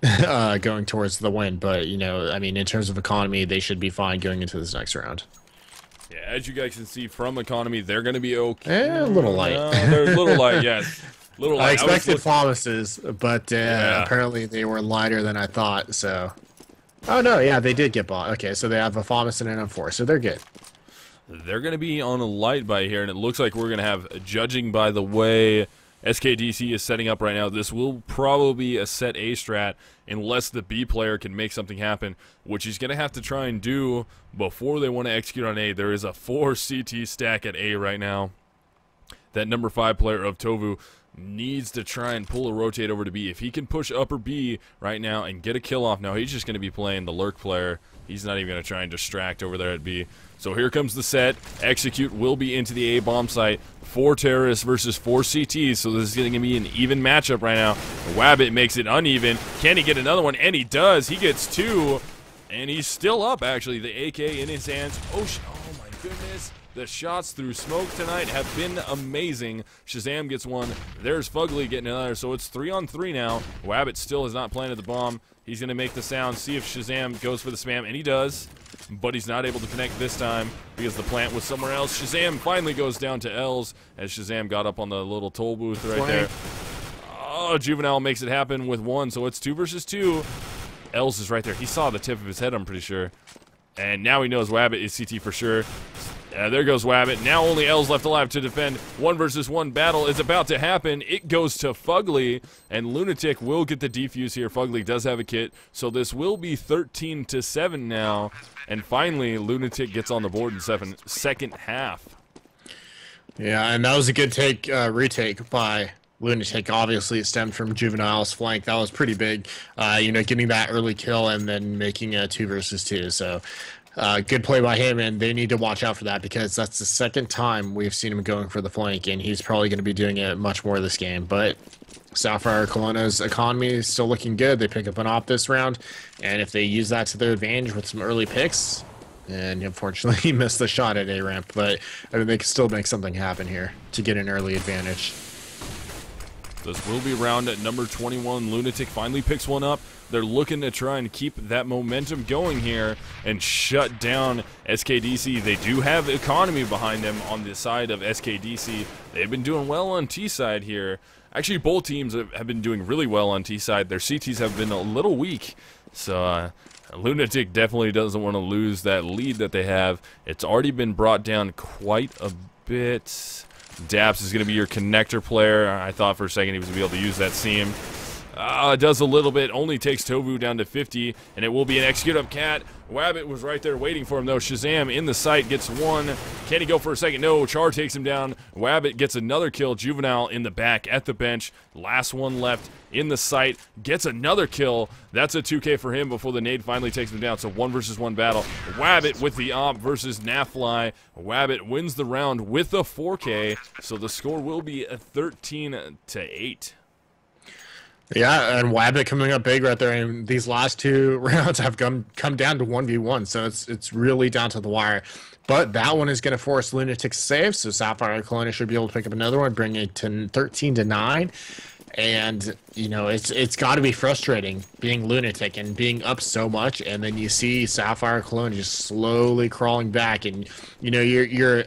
[SPEAKER 2] going towards the win. But, in terms of economy, they should be fine going into this next round.
[SPEAKER 1] Yeah, as you guys can see from economy, they're going to be okay.
[SPEAKER 2] A little light.
[SPEAKER 1] They're a little light, yes. Little light.
[SPEAKER 2] I expected promises, but apparently they were lighter than I thought. So, oh no, yeah, they did get bought. Okay, so they have a Thomas and an M4, so they're good.
[SPEAKER 1] They're going to be on a light by here, and it looks like we're going to have, judging by the way SKDC is setting up right now, this will probably be a set A strat unless the B player can make something happen, which he's going to have to try and do before they want to execute on A. There is a 4 CT stack at A right now. That number 5 player of Tovu needs to try and pull a rotate over to B. If he can push upper B right now and get a kill off, now he's just going to be playing the lurk player. He's not even going to try and distract over there at B. So here comes the set. Execute will be into the A bomb site. 4 terrorists versus 4 CTs, so this is going to be an even matchup right now. Wabbit makes it uneven. Can he get another one? And he does. He gets 2, and he's still up, actually. The AK in his hands. Oh my goodness. The shots through smoke tonight have been amazing. Shazam gets one. There's Fugly getting another, so it's 3-on-3 now. Wabbit still has not planted the bomb. He's going to make the sound, see if Shazam goes for the spam, and he does. But he's not able to connect this time because the plant was somewhere else. Shazam finally goes down to Els as Shazam got up on the little toll booth right there. Oh, Juvenile makes it happen with 1, so it's 2 versus 2. Els is right there. He saw the tip of his head, I'm pretty sure. And now he knows Wabbit is CT for sure. There goes Wabbit. Now only Els left alive to defend. 1 versus 1 battle is about to happen. It goes to Fugly, and LunatiK will get the defuse here. Fugly does have a kit, so this will be 13-7 now. And finally, LunatiK gets on the board in second half.
[SPEAKER 2] Yeah, and that was a good retake by LunatiK. Obviously, it stemmed from Juvenile's flank. That was pretty big. Getting that early kill and then making a 2 versus 2. So Good play by him, and they need to watch out for that because that's the second time we've seen him going for the flank, and he's probably going to be doing it much more this game. But Sapphire Kelowna's economy is still looking good. They pick up an op this round, and if they use that to their advantage with some early picks, and unfortunately he missed the shot at A ramp, but I mean they can still make something happen here to get an early advantage.
[SPEAKER 1] This will be round at number 21. LunatiK finally picks one up. They're looking to try and keep that momentum going here and shut down SKDC. They do have economy behind them on the side of SKDC. They've been doing well on T side here. Actually, both teams have been doing really well on T side. Their CTs have been a little weak. So LunatiK definitely doesn't want to lose that lead that they have. It's already been brought down quite a bit. Daps is going to be your connector player. I thought for a second he was going to be able to use that seam. Does a little bit, only takes Tovu down to 50, and it will be an execute up cat. Wabbit was right there waiting for him, though. Shazam in the sight gets one. Can he go for a second? No, Char takes him down. Wabbit gets another kill. Juvenile in the back at the bench. Last one left in the sight. Gets another kill. That's a 2K for him before the nade finally takes him down. So 1 versus 1 battle. Wabbit with the op versus Nafly. Wabbit wins the round with a 4K. So the score will be a 13-8.
[SPEAKER 2] Yeah, and Wabbit coming up big right there, and these last 2 rounds have come down to 1v1, so it's really down to the wire. But that one is going to force LunatiK to save, so Sapphire Kelowna should be able to pick up another one, bring it to 13-9. And, you know, it's got to be frustrating being LunatiK and being up so much, and then you see Sapphire Kelowna just slowly crawling back, and, you know, you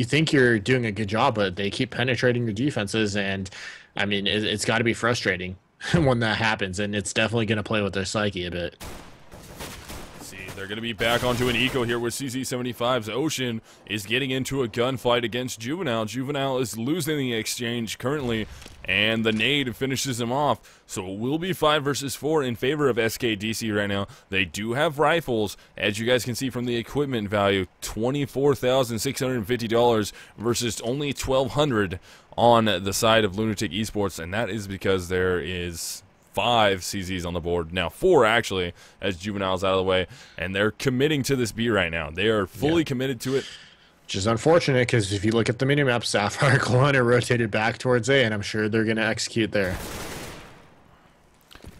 [SPEAKER 2] think you're doing a good job, but they keep penetrating your defenses, and, I mean, it's got to be frustrating when that happens, and it's definitely going to play with their psyche a bit.
[SPEAKER 1] See, they're going to be back onto an eco here with CZ75's Ocean is getting into a gunfight against Juvenile. Juvenile is losing the exchange currently, and the nade finishes him off. So it will be 5 versus 4 in favor of SKDC right now. They do have rifles, as you guys can see from the equipment value, $24,650 versus only $1,200 on the side of LunatiK Esports, and that is because there is 5 CZs on the board. Now 4 actually, as Juvenile's out of the way, and they're committing to this B right now. They are fully committed to it.
[SPEAKER 2] Which is unfortunate, because if you look at the minimap, Sapphire Kelowna rotated back towards A, and I'm sure they're going to execute there.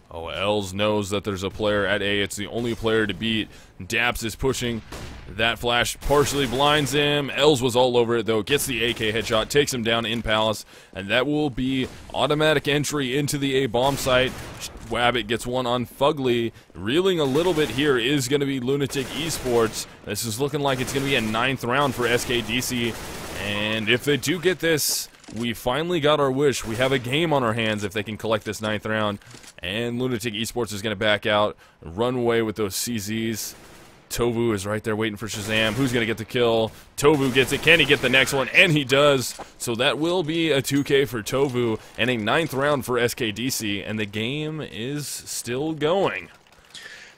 [SPEAKER 1] Oh, Els knows that there's a player at A. It's the only player to beat. Daps is pushing. That flash partially blinds him. Els was all over it, though. Gets the AK headshot, takes him down in Palace, and that will be automatic entry into the A bomb site. Wabbit gets one on Fugly. Reeling a little bit here is going to be LunatiK Esports. This is looking like it's going to be a 9th round for SKDC, and if they do get this, we finally got our wish. We have a game on our hands if they can collect this 9th round. And LunatiK Esports is going to back out, run away with those CZs. Tovu is right there waiting for Shazam. Who's going to get the kill? Tovu gets it. Can he get the next one? And he does. So that will be a 2K for Tovu and a 9th round for SKDC. And the game is still going.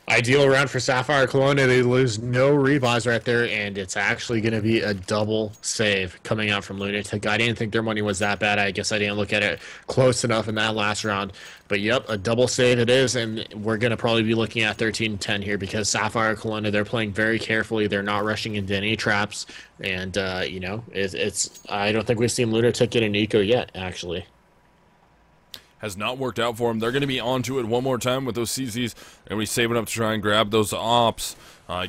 [SPEAKER 2] Ideal round for Sapphire Kelowna. They lose no rebuys right there, and it's actually going to be a double save coming out from LunatiK. I didn't think their money was that bad. I guess I didn't look at it close enough in that last round. But yep, a double save it is, and we're going to probably be looking at 13-10 here because Sapphire Kelowna, they're playing very carefully. They're not rushing into any traps, and, you know, I don't think we've seen LunatiK get an eco yet, actually.
[SPEAKER 1] Has not worked out for them. They're going to be onto it one more time with those CZs, and we're saving up to try and grab those ops.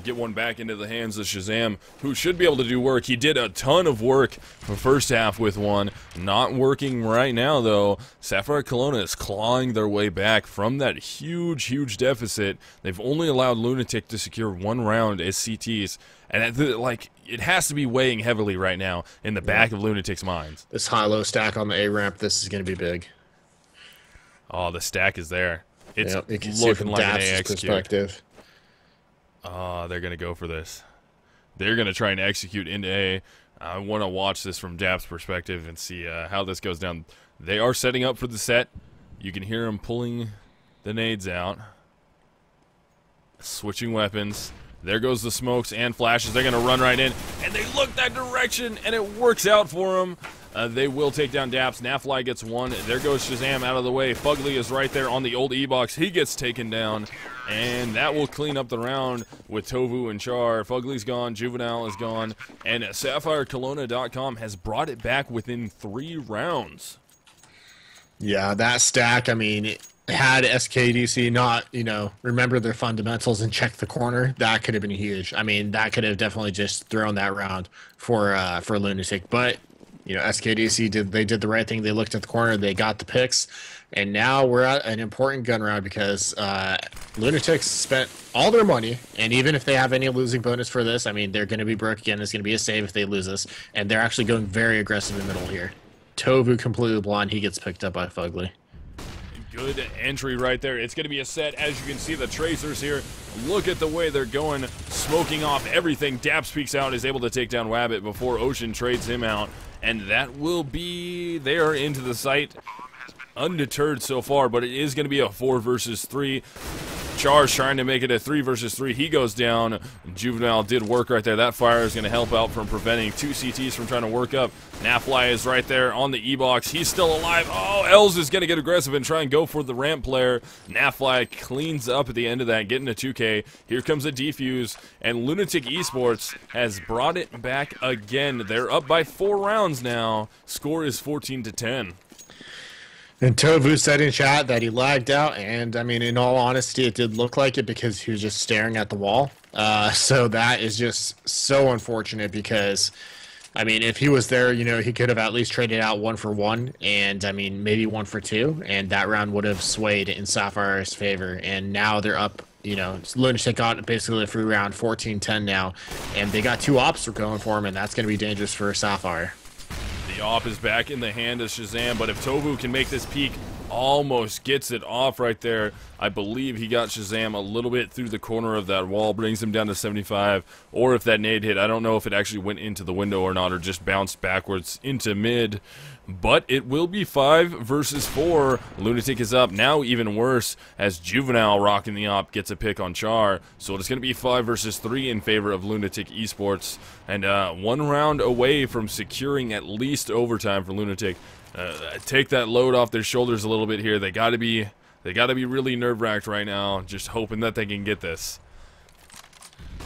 [SPEAKER 1] Get one back into the hands of Shazam, who should be able to do work. He did a ton of work for first half with one. Not working right now, though. Sapphire Kelowna is clawing their way back from that huge, huge deficit. They've only allowed LunatiK to secure 1 round as CTs, and it has to be weighing heavily right now in the back of LunatiK's minds.
[SPEAKER 2] This high-low stack on the A ramp, this is going to be big.
[SPEAKER 1] Oh, the stack is there. It's
[SPEAKER 2] you can see
[SPEAKER 1] looking
[SPEAKER 2] from
[SPEAKER 1] like an A
[SPEAKER 2] Daps'
[SPEAKER 1] execute.
[SPEAKER 2] perspective.
[SPEAKER 1] Oh, they're going to go for this. They're going to try and execute into A. I want to watch this from Daps' perspective and see how this goes down. They are setting up for the set. You can hear them pulling the nades out. Switching weapons. There goes the smokes and flashes. They're going to run right in, and they look that direction, and it works out for them. They will take down Daps. Nafly gets one. There goes Shazam out of the way. Fugly is right there on the old E-box. He gets taken down, and that will clean up the round with Tovu and Char. Fugly's gone. Juvenile is gone, and SapphireKelownaDotCom has brought it back within 3 rounds.
[SPEAKER 2] Yeah, that stack, I mean, had SKDC not, remember their fundamentals and check the corner, that could have been huge. I mean, that could have definitely just thrown that round for LunatiK. But, SKDC did the right thing. They looked at the corner, they got the picks, and now we're at an important gun round because LunatiK spent all their money, and even if they have any losing bonus for this, I mean, they're going to be broke again. It's going to be a save if they lose this, and they're actually going very aggressive in the middle here. Tovu completely blind. He gets picked up by Fugly.
[SPEAKER 1] Good entry right there. It's going to be a set. As you can see, the Tracers here, look at the way they're going, smoking off everything. Daps peeks out, is able to take down Wabbit before Ocean trades him out. And that will be there into the site. Undeterred so far, but it is going to be a 4 versus 3. Char's trying to make it a 3 versus 3. He goes down. Juvenile did work right there. That fire is going to help out from preventing 2 CTs from trying to work up. Nafly is right there on the E-box. He's still alive. Oh, Els is going to get aggressive and try and go for the ramp player. Nafly cleans up at the end of that, getting a 2K. Here comes a defuse, and LunatiK eSports has brought it back again. They're up by 4 rounds now. Score is 14-10.
[SPEAKER 2] And Tovu said in chat that he lagged out, and I mean, in all honesty, it did look like it because he was just staring at the wall. So that is just so unfortunate because, I mean, if he was there, he could have at least traded out 1 for 1, and I mean, maybe 1 for 2, and that round would have swayed in Sapphire's favor. And now they're up, LunatiK got basically a free round, 14-10 now, and they got 2 ops going for him, and that's going to be dangerous for Sapphire.
[SPEAKER 1] The op is back in the hand of Shazam, but if Tovu can make this peak, almost gets it off right there. I believe he got Shazam a little bit through the corner of that wall, brings him down to 75, or if that nade hit, I don't know if it actually went into the window or not, or just bounced backwards into mid. But it will be 5 versus 4. LunatiK is up. Now even worse as Juvenile rocking the op gets a pick on Char. So it's going to be 5 versus 3 in favor of LunatiK eSports. And 1 round away from securing at least overtime for LunatiK. Take that load off their shoulders a little bit here. They got to be really nerve-wracked right now, just hoping that they can get this.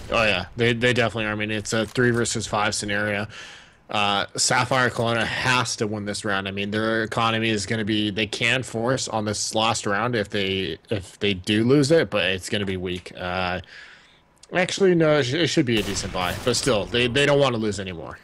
[SPEAKER 2] Oh yeah, they definitely are. I mean, it's a 3 versus 5 scenario. SapphireKelowna has to win this round. I mean, their economy is going to be, they can force on this last round if they do lose it, but it's going to be weak. Actually, no, it should be a decent buy, but still, they don't want to lose anymore.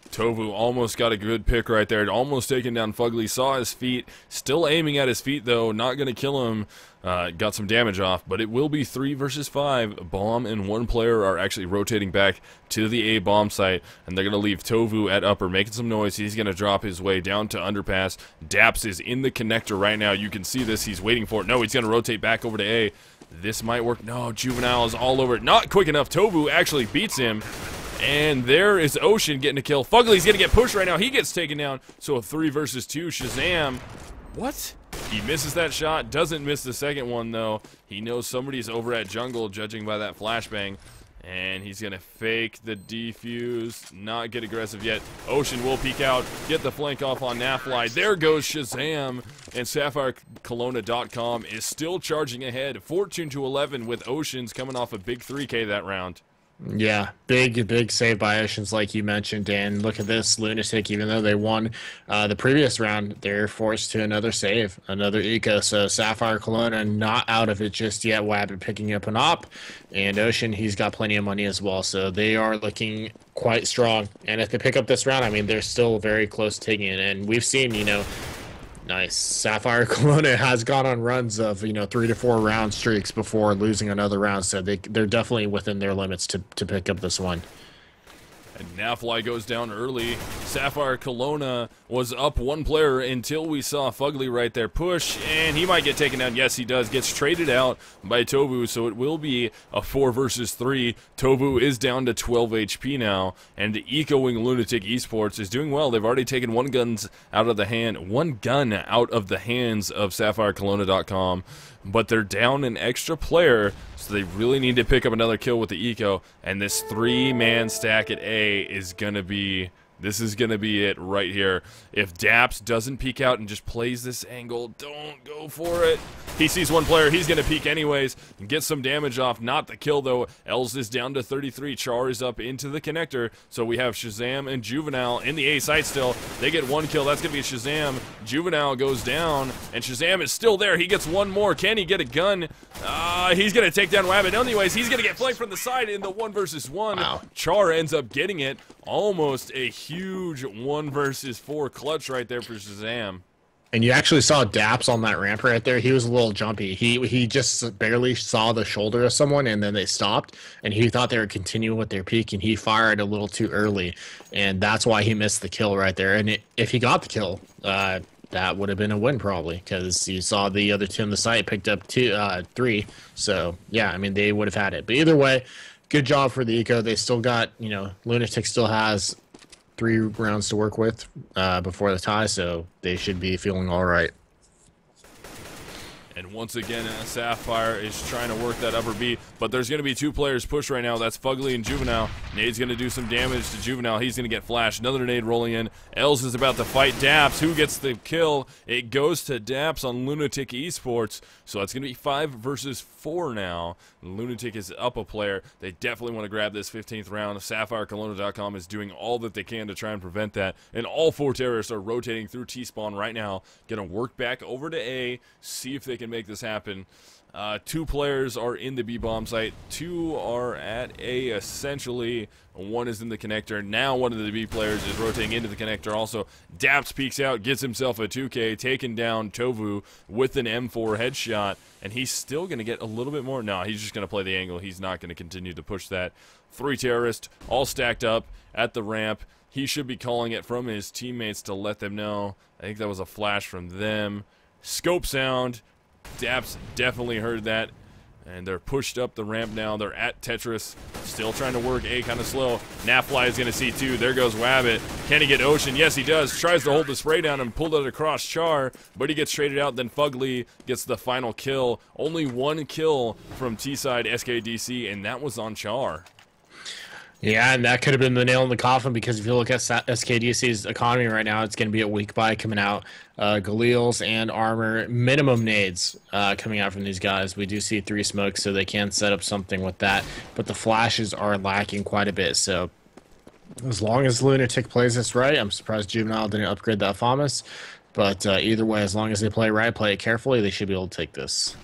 [SPEAKER 1] Tovu almost got a good pick right there. Almost taken down Fugly. Saw his feet. Still aiming at his feet, though. Not going to kill him. Got some damage off. But it will be 3 versus 5. Bomb and 1 player are actually rotating back to the A bomb site. And they're going to leave Tovu at upper, making some noise. He's going to drop his way down to underpass. Daps is in the connector right now. You can see this. He's waiting for it. No, he's going to rotate back over to A. This might work. No, Juvenile is all over it. Not quick enough. Tovu actually beats him. And there is Ocean getting a kill. Fugly's going to get pushed right now. He gets taken down. So a 3 versus 2. Shazam. What? He misses that shot. Doesn't miss the second one, though. He knows somebody's over at jungle, judging by that flashbang. And he's going to fake the defuse. Not get aggressive yet. Ocean will peek out. Get the flank off on Nafly. There goes Shazam. And SapphireKelownaDotCom is still charging ahead. 14-11 with Oceans coming off a big 3K that round.
[SPEAKER 2] Yeah, big save by Oceans, like you mentioned. And look at this, LunatiK, even though they won the previous round, they're forced to another save, another eco. So SapphireKelowna not out of it just yet. Wabbit picking up an op, and Ocean, he's got plenty of money as well. So they are looking quite strong. And if they pick up this round, I mean, they're still very close to taking it. And we've seen, nice. SapphireKelowna has gone on runs of 3 to 4 round streaks before losing another round, so they're definitely within their limits to pick up this one.
[SPEAKER 1] And Nafly goes down early. SapphireKelowna was up one player until we saw Fugly right there push, and he might get taken down. Yes, he does. Gets traded out by Tovu, so it will be a 4 versus 3. Tovu is down to 12 HP now, and echoing LunatiK eSports is doing well. They've already taken one gun out of the hands of SapphireKelownaDotCom, but they're down an extra player, so they really need to pick up another kill with the eco, and this 3-man stack at A is gonna be, this is gonna be it right here. If Daps doesn't peek out and just plays this angle, don't go for it. He sees one player, he's gonna peek anyways and get some damage off. Not the kill though. Els is down to 33. Char is up into the connector, so we have Shazam and Juvenile in the A site still. They get one kill. That's gonna be Shazam. Juvenile goes down, and Shazam is still there. He gets one more. Can he get a gun? He's gonna take down Wabbit. Anyways, he's gonna get flanked from the side in the 1 versus 1.
[SPEAKER 2] Wow.
[SPEAKER 1] Char ends up getting it. Almost a huge 1 versus 4 clutch right there for Shazam.
[SPEAKER 2] And you actually saw Daps on that ramp right there. He was a little jumpy. He just barely saw the shoulder of someone, and then they stopped, and he thought they were continuing with their peak, and he fired a little too early, and that's why he missed the kill right there. And if he got the kill, that would have been a win probably, because you saw the other two on the site picked up 3. So yeah, I mean, they would have had it. But either way, good job for the eco. They still got, you know, LunatiK still has 3 rounds to work with before the tie, so they should be feeling all right.
[SPEAKER 1] And once again, Sapphire is trying to work that upper B, but there's going to be 2 players push right now. That's Fugly and Juvenile. Nade's going to do some damage to Juvenile. He's going to get flashed. Another nade rolling in. Els is about to fight Daps. Who gets the kill? It goes to Daps on LunatiK eSports. So it's going to be 5 versus 4 now. LunatiK is up a player. They definitely want to grab this 15th round. SapphireKelownaDotCom is doing all that they can to try and prevent that. And all 4 terrorists are rotating through T-spawn right now. Going to work back over to A, see if they can make this happen. 2 players are in the B bomb site. 2 are at A essentially. 1 is in the connector. Now one of the B players is rotating into the connector also. Daps peeks out, gets himself a 2K, taking down Tovu with an M4 headshot, and he's still going to get a little bit more. No, he's just going to play the angle. He's not going to continue to push that. 3 terrorists all stacked up at the ramp. He should be calling it from his teammates to let them know. I think that was a flash from them. Scope sound. Daps definitely heard that, and they're pushed up the ramp now. They're at Tetris, still trying to work A kind of slow. Nafly is going to see 2. There goes Wabbit. Can he get Ocean? Yes, he does. Tries to hold the spray down and pull it across Char, but he gets traded out. Then Fugly gets the final kill. Only 1 kill from T-side SKDC, and that was on Char.
[SPEAKER 2] Yeah, and that could have been the nail in the coffin, because if you look at SKDC's economy right now, it's going to be a weak buy coming out. Galils and armor, minimum nades coming out from these guys. We do see 3 smokes, so they can set up something with that, but the flashes are lacking quite a bit. So as long as LunatiK plays this right, I'm surprised Juvenile didn't upgrade that FAMAS, but either way, as long as they play right, play it carefully, they should be able to take this.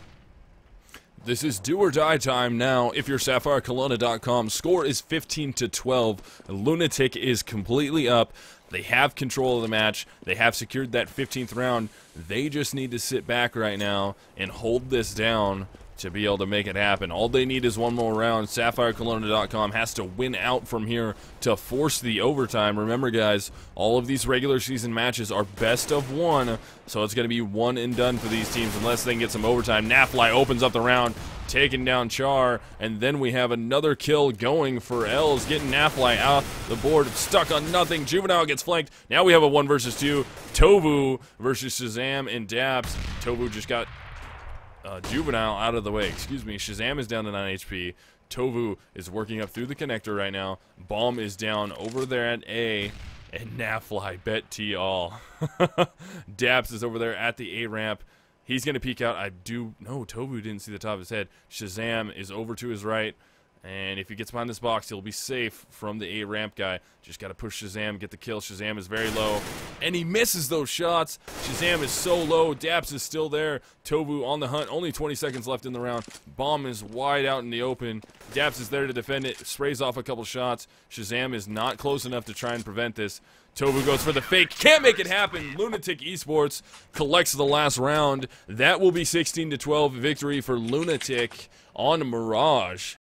[SPEAKER 1] This is do or die time now. If you're SapphireKelowna.com, score is 15-12. LunatiK is completely up. They have control of the match. They have secured that 15th round. They just need to sit back right now and hold this down to be able to make it happen. All they need is 1 more round. SapphireKelowna.com has to win out from here to force the overtime. Remember, guys, all of these regular season matches are best of 1, so it's going to be 1 and done for these teams unless they can get some overtime. Nafly opens up the round, taking down Char, and then we have another kill going for Els, getting Nafly off the board, stuck on nothing. Juvenile gets flanked. Now we have a 1 versus 2. Tovu versus Shazam and Daps. Tovu just got Juvenile out of the way. Excuse me. Shazam is down to 9 HP. Tovu is working up through the connector right now. Bomb is down over there at A. And Nafly bet T all. Daps is over there at the A ramp. He's going to peek out. No, Tovu didn't see the top of his head. Shazam is over to his right. And if he gets behind this box, he'll be safe from the A ramp guy. Just got to push Shazam, get the kill. Shazam is very low, and he misses those shots. Shazam is so low. Daps is still there. Tovu on the hunt. Only 20 seconds left in the round. Bomb is wide out in the open. Daps is there to defend it. Sprays off a couple shots. Shazam is not close enough to try and prevent this. Tovu goes for the fake. Can't make it happen. LunatiK eSports collects the last round. That will be 16-12 victory for LunatiK on Mirage.